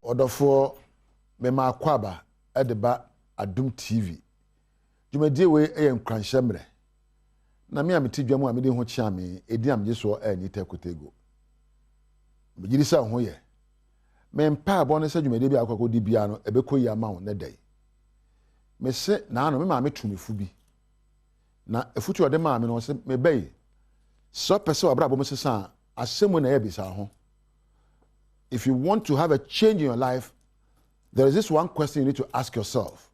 Odofo me ma kwaba edeba Adom TV. Dwumadie we eye Nkuranhyemre. Na me ameti dwam a me de ho chia me edi am yeso ani takotego. Me giri sa ho ye. Me mpa abo ne sa dwumadie bi akokodi bia no ebekoyi ama wo ne dai. Me se na no me ma me tumefu bi. Na efutu ode ma me no se me bai. So pese obrabo mo sesa asemu na ye bisa ho. If you want to have a change in your life, there is this one question you need to ask yourself.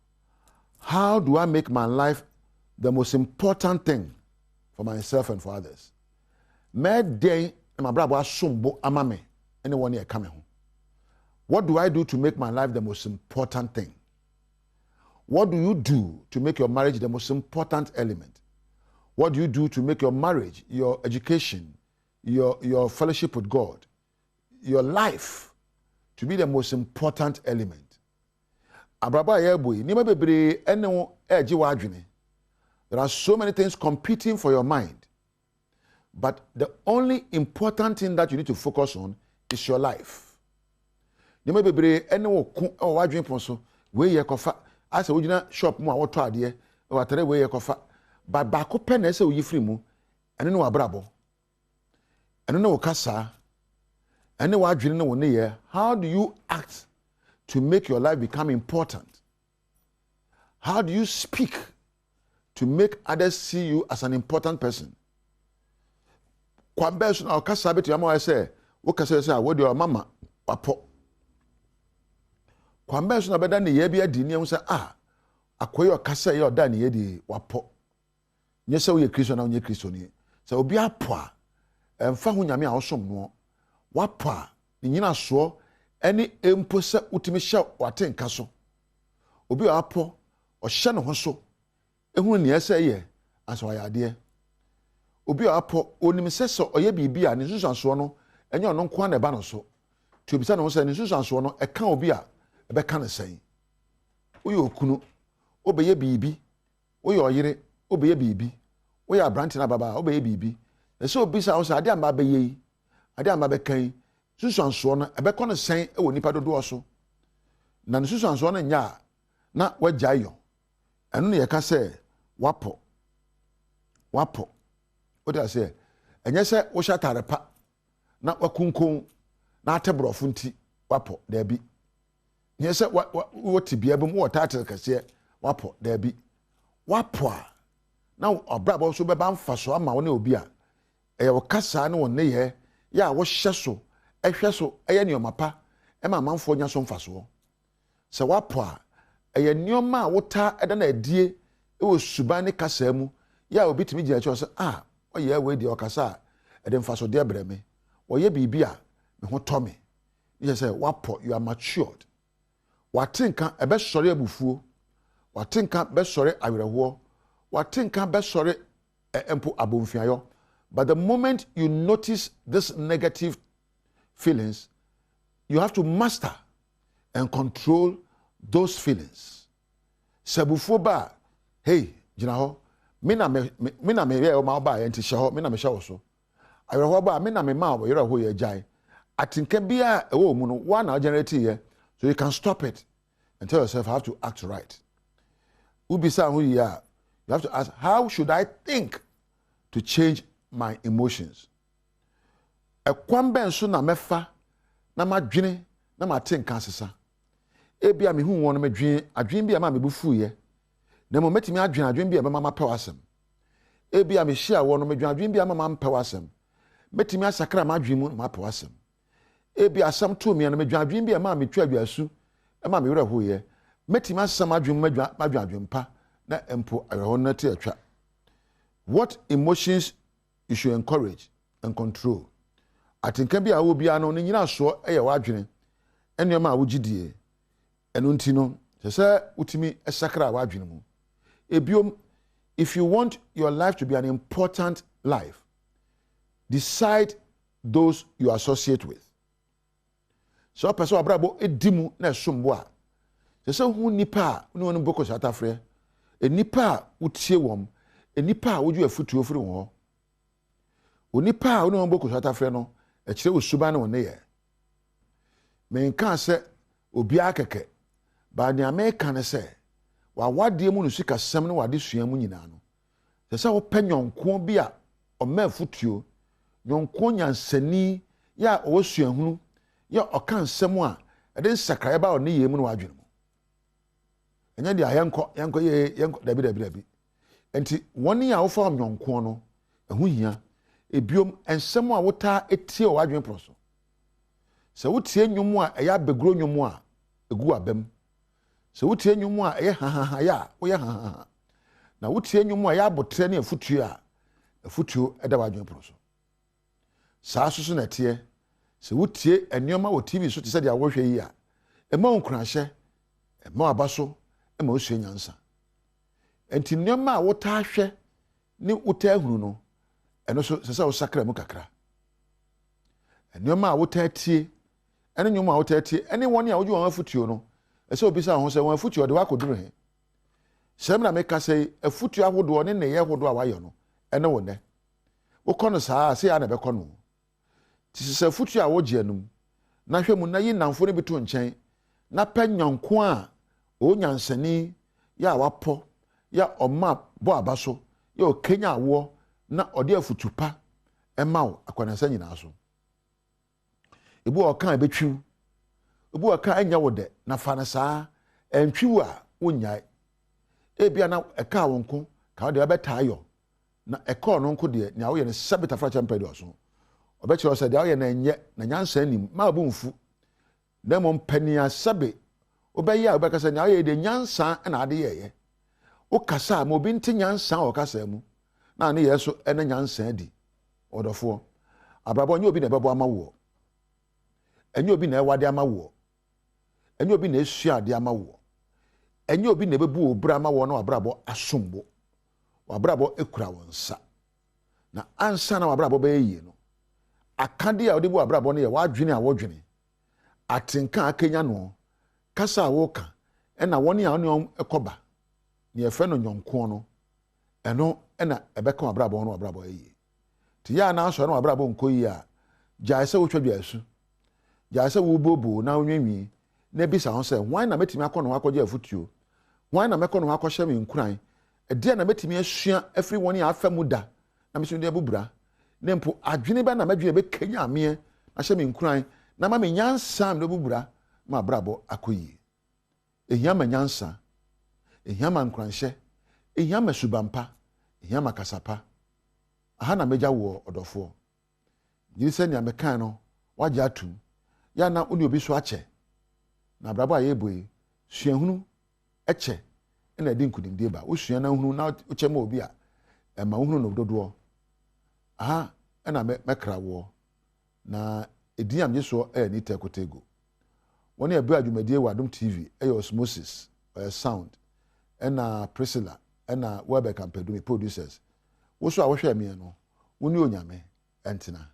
How do I make my life the most important thing for myself and for others? Me day my brother asombo amame anyone here coming home. What do I do to make my life the most important thing? What do you do to make your marriage the most important element? What do you do to make your marriage, your education, your fellowship with God, your life to be the most important element? Abraba yeboy ni bebre ene eji wadwene. There are so many things competing for your mind. But the only important thing that you need to focus on is your life. Ni bebre ene wo wadwene ponso we ye kofa asa wogina shop mu a woto ade e watere we ye kofa ba ko pe na ese oyifiri mu ene no abrabo. Ene no kasa ene wadwene no ne ye. How do you act to make your life become important? How do you speak to make others see you as an important person? Kwambe so na okasa betu ama say wo kasa say wo de mama papo. Kwambe so na beda ne ye bia di ne say akoye okasa ye oda ne ye di wapo. Nye se wo ye Kristo na wo nye Kristo ni. Se obi apo a emfa ho nyame a wosom no. Wapo a ne nyina so any empo se utimi hye watenka so obi apo o hye no ho so ehunu ne ese ye aso ayade obi apo onim sese oye bibia ne susanso no enye ono nko na eba no so ti obi sa no se ne susanso no eka obi a ebe ka ne sen oye okunu obeye bibi oye oyire obeye bibi oye abrante na baba obeye bibi ese obi sa wo sa ade amba beye ade amba be kan susanso no ebekọ no sen e woni pa dodo so na ne susanso no nya na wajayo eno ne yeka se wapo o da se enye se wo shatare pa na wakunkun na atebrofo nti wapo da bi nye se wo tibia bem wo tatel kase wapo da bi wapo a na obrabo so beba mfaso ama wo ne obi a e wo kasa ne wo ne ye ya wo hye so ehwe so eye nioma pa e ma manfo nya so mfaso se wapo a eye nioma a wota eda na adie e wo suban ne kasa mu ya obitimi gina cho se oye we di okasa e de mfaso de breme oye bibi a me ho to me ye say wapo you are matured watinka e be sore abufuo watinka be sore awerehwo watinka be sore empo abomfiayo. But the moment you notice this negative feelings, you have to master and control those feelings. Sabufo ba, hey, jina ho, mina me ye o ma ba enti hye ho, mina me hye wo so. Ayo ho ba, mina me ma wo yere ho ye jai. Atinka bia e wo mu no, one na generate here, so you can stop it and tell yourself, I have to act right. Ubisa hu ya, you have to ask, how should I think to change my emotions? Ekwambe nso na mefa na madwene na matenka sesa ebia me hu won medwen adwen bia ma mebufu ye na mo metimi adwen bia ma mapewasem ebia me hia won medwen adwen bia ma mapewasem metimi asakra ma adwen mu mapewasem ebia asam to me na medwen adwen bia ma metwa adwasu e ma me were ho ye metimi asam adwen adwen pa na empo awo na te atwa. What emotions you should encourage and control? Atinka bia wo bia no nyina so eye wadwene enema a wogidie eno ntino se utimi esakra wadwene mu ebiom. If you want your life to be an important life, decide those you associate with. So person abrabo edimu na sombo a se hu nipa a wonu boko satafre enipa a utie wom enipa a woju afutuo firi wo onipa a wonu boko satafre no e kire osuba na woni ye me nka se obi akeke ba ne America ne se wa wade mu no sika sem ne wade sua mu nyina no se wo pɛ nyonko bi a ɔma afutuo nyonko nyansani ya ɔwɔ suahunu ya ɔka nsɛm a ɛde nsakrae ba ɔne yɛ mu no wadwene mu ɛnyɛ dia yɛnkɔ dabi enti wɔne a wofa nyonko no ɛho hia ebiom nsɛm a wota etie wadwene proso sɛ wotie nwom a ɛyɛ abegro nwom a egu abam sɛ wotie nwom a ɛyɛ hahaha ya woyɛ hahaha na wotie nwom a ɛyɛ abotre ne afutuo a afutuo ɛda wadwene proso saa soso na tie sɛ wotie nneɛma wɔ TV so te sɛ deɛ wɔhwɛ yi a ɛma nkuranhyɛ ɛma aba so ɛma osua nyansa enti nneɛma a wotaa hwɛ ne wotaa hunu no ɛno so sɛ sɛ wosakra mu kakra nneɛma a wotaa tie ɛne nneɛma a wotaa tie ɛne wɔn a wogye wɔn afutuo no ɛsɛ obi sɛ ho sɛ wɔn afutuo de wakɔduru he sɛm na meka sɛ afutuo ahodoɔ ne nneyɛ ahodoɔ a wayɛ no ɛne wo nɛ wokɔ no saa sɛ ya na bɛkɔ no ti sɛ afutuo a wogye anum na hwɛ mu na yi namfo no bi to nkyɛn na pɛ nyanko a onyansani ya wapɔ ya ɔma bɔ aba so ya ɔkenya awoɔ na ɔde afutupa ɛma wo akwanasa nyinaa so ebu ɔka ebetwiw ebu ɔka anya wo de na fa na saa ɛntwiw a wonyae ebia na ɛka wo nko ka wo de bɛtaa yɔ na ɛkɔɔ no nko de nea wo yɛ ne sabita fra champion de ɔso ɔbɛkyerɛ sɛ de wo yɛ na nyɛ na nyansa anim ma bu mfu na mo mpania sabe wobɛyɛ a wobɛka sɛ nea wo yɛ de nyansa na ade yɛyɛ wo kasa ma obi nte nyansa wɔ kasa mu na ne yɛ so ɛna nyansa di ɔdɔfoɔ abrabɔ nyɛ obi na ɛbɛbɔ ama wo ɛnyɛ obi na ɛwade ama wo ɛnyɛ obi na esua ade ama wo ɛnyɛ obi na ɛbɛbu obra ama wo na wabrabɔ asombo wabrabɔ ekura wo nsa na ansa na wabrabɔ bɛyɛ yie no akade a ɔde bu wabrabɔ no yɛ wadwene a wodwene atenka akenya no kasa a woka ɛna wɔne a wɔne ɛkɔba ne yɛfrɛ no nyɔnko no ɛno ɛna ɛbɛka wabrabɔ no wabrabɔ yie te yɛ na asɔ no wabrabɔ nkɔ yie a gyae sɛ wotwa duasu gyae sɛ wobobo na wonwenwi na bisa ho sɛ hwan na metimi akɔ no akɔgye afutuo hwan na mɛkɔ no akɔhyɛ me nkuran ɛdeɛ na metimi asua afiri wɔne a afa mu da na mesu de abubura ne mpo adwene ba na madwene bɛkanya ameɛ na hyɛ me nkuran na ma me nyansa me abubura ma brabɔ akɔyie ehia ma nyansa ehia ma nkuranhyɛ ehia ma subampa ehia ma kasapa aha na megya wo ɔdɔfoɔ yiri sɛ nea mekan no wagye atum ya na wone obi so akyɛ na brabɔ a yɛbɔ suahunu ɛkyɛ ɛna ɛde nkudimdie ba wosua na hunu na wokyɛ ma obi a ɛma wohunu no dodoɔ aha ɛna mɛkra wo na ɛdin a megye soɔ ɛyɛ ne tɛkotego wɔne ɛbɛ adwumadie wɔ Adom TV ɛyɛ osmosis ɛyɛ sound ɛna Priscilla ɛna Webber Campedumi producers wo so a wohwɛ me no wo ne onyame ɛntena